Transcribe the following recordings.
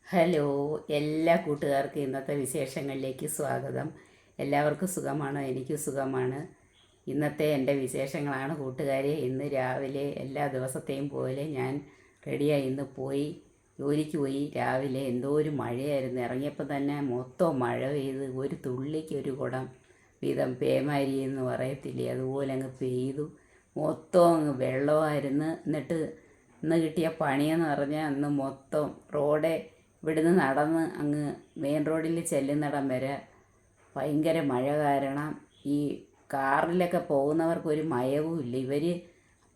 Hello, എല്ലാ കൂട്ടുകാർക്കും ഇന്നത്തെ വിശേഷങ്ങളിലേക്ക് സ്വാഗതം. എല്ലാവർക്കും സുഖമാണോ? എനിക്ക് സുഖമാണ്. ഇന്നത്തെ എൻ്റെ വിശേഷങ്ങളാണ് കൂട്ടുകാരെ. ഇന്ന് രാവിലെ എല്ലാ ദിവസത്തെയും പോലെ ഞാൻ റെഡിയായി ഇന്ന് പോയി, ജോലിക്ക് പോയി. രാവിലെ എന്തോ ഒരു മഴയായിരുന്നു. ഇറങ്ങിയപ്പോൾ തന്നെ മൊത്തം മഴ പെയ്ത് ഒരു തുള്ളിക്ക് ഒരു കുടം വീതം പേമാരി എന്ന് പറയത്തില്ലേ, അതുപോലെ അങ്ങ് പെയ്തു. മൊത്തം അങ്ങ് വെള്ളമായിരുന്നു. എന്നിട്ട് ഇന്ന് കിട്ടിയ പണിയെന്ന് പറഞ്ഞാൽ അന്ന് മൊത്തം ഇവിടുന്ന് നടന്ന് അങ്ങ് മെയിൻ റോഡിൽ ചെല്ലുന്നിടം വരെ ഭയങ്കര മഴ കാരണം ഈ കാറിലൊക്കെ പോകുന്നവർക്കൊരു മയവും ഇല്ല. ഇവർ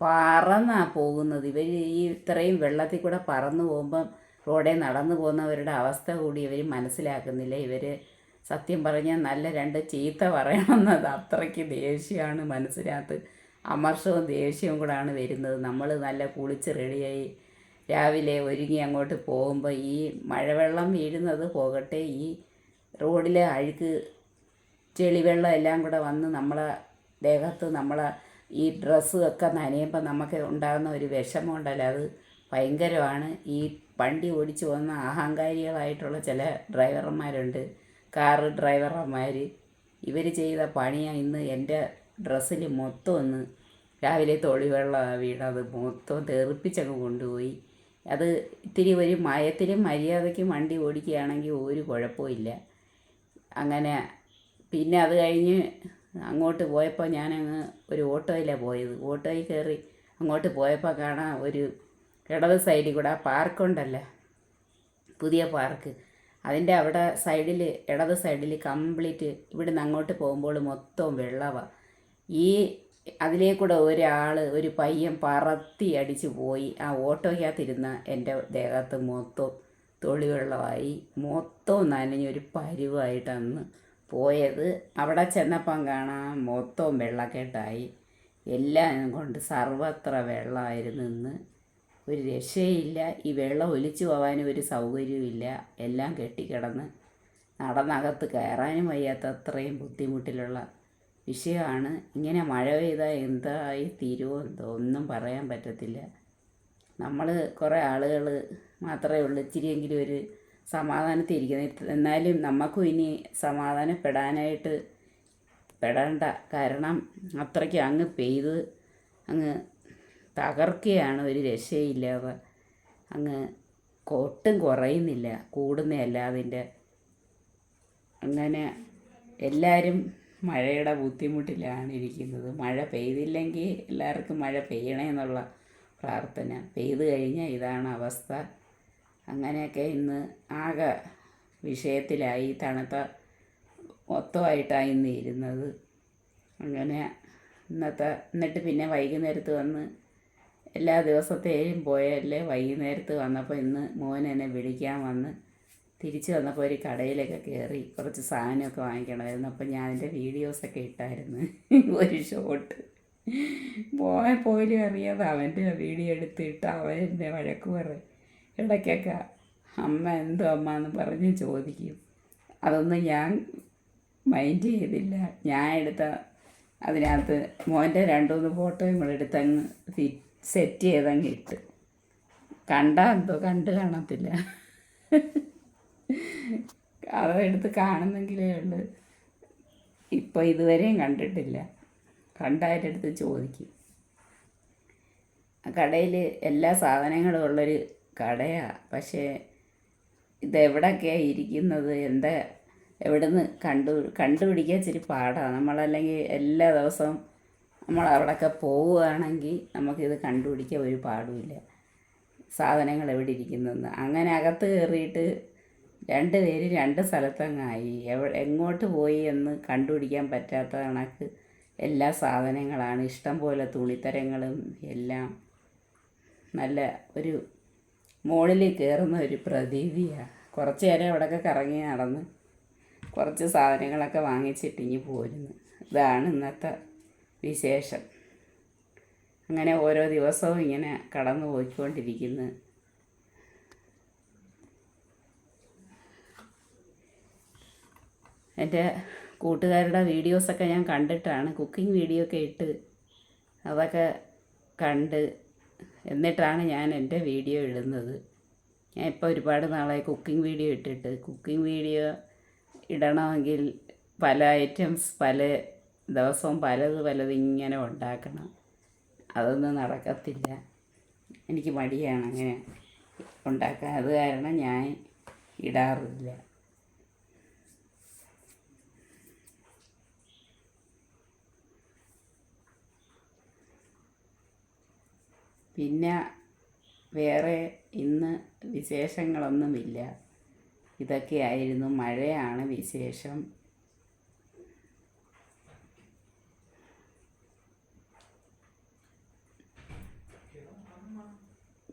പറന്നാണ് പോകുന്നത്. ഇവർ ഈ ഇത്രയും വെള്ളത്തിൽ കൂടെ പറന്നു പോകുമ്പം റോഡിൽ നടന്നു പോകുന്നവരുടെ അവസ്ഥ കൂടി ഇവർ മനസ്സിലാക്കുന്നില്ല. ഇവർ സത്യം പറഞ്ഞാൽ നല്ല രണ്ട് ചീത്ത പറയണമെന്നത് അത്രയ്ക്ക് ദേഷ്യമാണ് മനസ്സിനകത്ത്. അമർഷവും ദേഷ്യവും കൂടാണ് വരുന്നത്. നമ്മൾ നല്ല കുളിച്ച് റെഡിയായി രാവിലെ ഒരുങ്ങി അങ്ങോട്ട് പോകുമ്പോൾ ഈ മഴവെള്ളം വീഴുന്നത് പോകട്ടെ, ഈ റോഡിലെ അഴുക്ക് ചെളിവെള്ളം എല്ലാം കൂടെ വന്ന് നമ്മളെ ദേഹത്ത് നമ്മളെ ഈ ഡ്രസ്സ് ഒക്കെ നനയുമ്പോൾ നമുക്ക് ഉണ്ടാകുന്ന ഒരു വിഷമം ഉണ്ടല്ലോ, അത് ഭയങ്കരമാണ്. ഈ വണ്ടി ഓടിച്ചു പോകുന്ന അഹങ്കാരികളായിട്ടുള്ള ചില ഡ്രൈവർമാരുണ്ട്, കാറ് ഡ്രൈവർമാർ. ഇവർ ചെയ്ത പണിയാണ് ഇന്ന് എൻ്റെ ഡ്രസ്സിൽ മൊത്തം ഒന്ന് രാവിലെ തൊളിവെള്ളം വീണത് മൊത്തം തെറിപ്പിച്ചങ്ങ് കൊണ്ടുപോയി. അത് ഇത്തിരി ഒരു മയത്തിലും മര്യാദയ്ക്കും വണ്ടി ഓടിക്കുകയാണെങ്കിൽ ഒരു കുഴപ്പമില്ല. അങ്ങനെ പിന്നെ അത് കഴിഞ്ഞ് അങ്ങോട്ട് പോയപ്പോൾ ഞാനങ്ങ് ഒരു ഓട്ടോയിലാണ് പോയത്. ഓട്ടോയിൽ കയറി അങ്ങോട്ട് പോയപ്പോൾ കാണാം ഒരു ഇടത് സൈഡിൽ കൂടെ ആ പാർക്കുണ്ടല്ലോ, പുതിയ പാർക്ക്, അതിൻ്റെ അവിടെ സൈഡിൽ ഇടത് സൈഡിൽ കംപ്ലീറ്റ് ഇവിടുന്ന് അങ്ങോട്ട് പോകുമ്പോൾ മൊത്തം വെള്ളമാണ്. ഈ അതിലേക്കൂടെ ഒരു പയ്യൻ പറത്തി അടിച്ച് പോയി. ആ ഓട്ടോയ്ക്കകത്തിരുന്ന എൻ്റെ ദേഹത്ത് മൊത്തം തൊളിവെള്ളമായി, മൊത്തം നനഞ്ഞൊരു പരുവായിട്ടന്ന് പോയത്. അവിടെ ചെന്നപ്പം കാണാൻ മൊത്തം വെള്ളക്കെട്ടായി. എല്ലാം കൊണ്ട് സർവത്ര വെള്ളമായിരുന്നു. ഇന്ന് ഒരു രക്ഷയില്ല. ഈ വെള്ളം ഒലിച്ചു പോകാനും ഒരു സൗകര്യമില്ല. എല്ലാം കെട്ടിക്കിടന്ന് നടന്നകത്ത് കയറാനും വയ്യാത്ത അത്രയും ബുദ്ധിമുട്ടിലുള്ള വിഷയമാണ്. ഇങ്ങനെ മഴ പെയ്താൽ എന്തായി തീരുമോ എന്തോ ഒന്നും പറയാൻ പറ്റത്തില്ല. നമ്മൾ കുറേ ആളുകൾ മാത്രമേ ഉള്ളൂ ഇച്ചിരിയെങ്കിലും ഒരു സമാധാനത്തിരിക്കുന്നത്. എന്നാലും നമുക്കും ഇനി സമാധാനപ്പെടാനായിട്ട് പെടേണ്ട. കാരണം അത്രയ്ക്ക് അങ്ങ് പെയ്ത് അങ്ങ് തകർക്കുകയാണ്, ഒരു രക്ഷയില്ലാതെ. അങ്ങ് ഒട്ടും കുറയുന്നില്ല, കൂടുന്നതല്ല അതിൻ്റെ. അങ്ങനെ എല്ലാവരും മഴയുടെ ബുദ്ധിമുട്ടിലാണ് ഇരിക്കുന്നത്. മഴ പെയ്തില്ലെങ്കിൽ എല്ലാവർക്കും മഴ പെയ്യണമെന്നുള്ള പ്രാർത്ഥന. പെയ്തു കഴിഞ്ഞാൽ ഇതാണ് അവസ്ഥ. അങ്ങനെയൊക്കെ ഇന്ന് ആകെ വിഷയത്തിലായി. തണുത്ത മൊത്തമായിട്ടാണ് ഇന്ന് ഇരുന്നത്. അങ്ങനെ എന്നിട്ട് പിന്നെ വൈകുന്നേരത്ത് വന്ന് എല്ലാ ദിവസത്തെയും പോയല്ലേ, വൈകുന്നേരത്ത് വന്നപ്പോൾ ഇന്ന് മോൻ എന്നെ വിളിക്കാൻ വന്ന് തിരിച്ച് വന്നപ്പോൾ ഒരു കടയിലൊക്കെ കയറി കുറച്ച് സാധനമൊക്കെ വാങ്ങിക്കണമായിരുന്നു. അപ്പം ഞാൻ അതിൻ്റെ വീഡിയോസൊക്കെ ഇട്ടായിരുന്നു, ഒരു ഷോട്ട്. പോലും അറിയാതെ അവൻ്റെ വീഡിയോ എടുത്തിട്ട് അവൻ എന്നെ വഴക്ക് പറയും. ഇടയ്ക്കൊക്കെ അമ്മ എന്തോ അമ്മ എന്ന് പറഞ്ഞ് ചോദിക്കും. അതൊന്നും ഞാൻ മൈൻഡ് ചെയ്തില്ല. ഞാൻ അതിനകത്ത് മോൻ്റെ 2-3 ഫോട്ടോയും കൂടെ എടുത്തങ്ങ് സെറ്റ് ചെയ്തങ്ങ് ഇട്ട്. എന്തോ കണ്ട് കാണത്തില്ല, അതെടുത്ത് കാണുന്നെങ്കിലേ ഉള്ളൂ. ഇപ്പോൾ ഇതുവരെയും കണ്ടിട്ടില്ല. കണ്ടതിൻ്റെ ചോദിക്കും. ആ കടയിൽ എല്ലാ സാധനങ്ങളും ഉള്ളൊരു കടയാണ്. പക്ഷേ ഇതെവിടെയൊക്കെയാണ് ഇരിക്കുന്നത്, എവിടുന്ന് കണ്ടുപിടിക്കാൻ ഇച്ചിരി പാടാണ്. നമ്മളല്ലെങ്കിൽ എല്ലാ ദിവസവും നമ്മൾ അവിടെയൊക്കെ പോവുകയാണെങ്കിൽ നമുക്കിത് കണ്ടുപിടിക്കാൻ ഒരു പാടുമില്ല, സാധനങ്ങൾ എവിടെ ഇരിക്കുന്നതെന്ന്. അങ്ങനെ അകത്ത് കയറിയിട്ട് 2 പേര് 2 സ്ഥലത്തങ്ങായി. എങ്ങോട്ട് പോയി എന്ന് കണ്ടുപിടിക്കാൻ പറ്റാത്ത കണക്ക് എല്ലാ സാധനങ്ങളാണ്. ഇഷ്ടം പോലെ തുണിത്തരങ്ങളും എല്ലാം. നല്ല ഒരു മുകളിൽ കയറുന്ന ഒരു പ്രതീതിയാണ്. കുറച്ച് നേരം അവിടെയൊക്കെ കറങ്ങി നടന്ന് കുറച്ച് സാധനങ്ങളൊക്കെ വാങ്ങിച്ചിട്ടിങ്ങി പോരുന്നു. ഇതാണ് ഇന്നത്തെ വിശേഷം. അങ്ങനെ ഓരോ ദിവസവും ഇങ്ങനെ കടന്നു പോയിക്കൊണ്ടിരിക്കുന്നു. എൻ്റെ കൂട്ടുകാരുടെ വീഡിയോസൊക്കെ ഞാൻ കണ്ടിട്ടാണ്, കുക്കിംഗ് വീഡിയോ ഒക്കെ ഇട്ട് അതൊക്കെ കണ്ട് എന്നിട്ടാണ് ഞാൻ എൻ്റെ വീഡിയോ ഇടുന്നത്. ഞാൻ ഇപ്പോൾ ഒരുപാട് നാളായി കുക്കിംഗ് വീഡിയോ ഇട്ടിട്ട്. കുക്കിംഗ് വീഡിയോ ഇടണമെങ്കിൽ പല ഐറ്റംസ് പല ദിവസവും പലത് ഇങ്ങനെ ഉണ്ടാക്കണം. അതൊന്നും നടക്കത്തില്ല. എനിക്ക് മടിയാണ് അങ്ങനെ ഉണ്ടാക്കാൻ. അത് കാരണം ഞാൻ ഇടാറില്ല. പിന്നെ വേറെ ഇന്ന് വിശേഷങ്ങളൊന്നുമില്ല. ഇതൊക്കെയായിരുന്നു. മഴയാണ് വിശേഷം.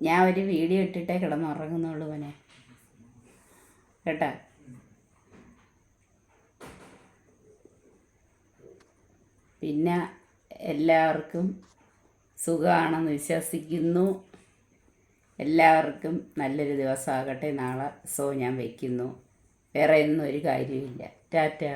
ഞാൻ ഒരു വീഡിയോ ഇട്ടിട്ടേ കിടന്നുറങ്ങുന്നുള്ളൂ മോനെ, കേട്ടാ. പിന്നെ എല്ലാവർക്കും സുഖമാണെന്ന് വിശ്വസിക്കുന്നു. എല്ലാവർക്കും നല്ലൊരു ദിവസമാകട്ടെ. നാളെ ഞാൻ വയ്ക്കുന്നു. വേറെ ഒന്നും ഒരു കാര്യമില്ല. ടാറ്റാ.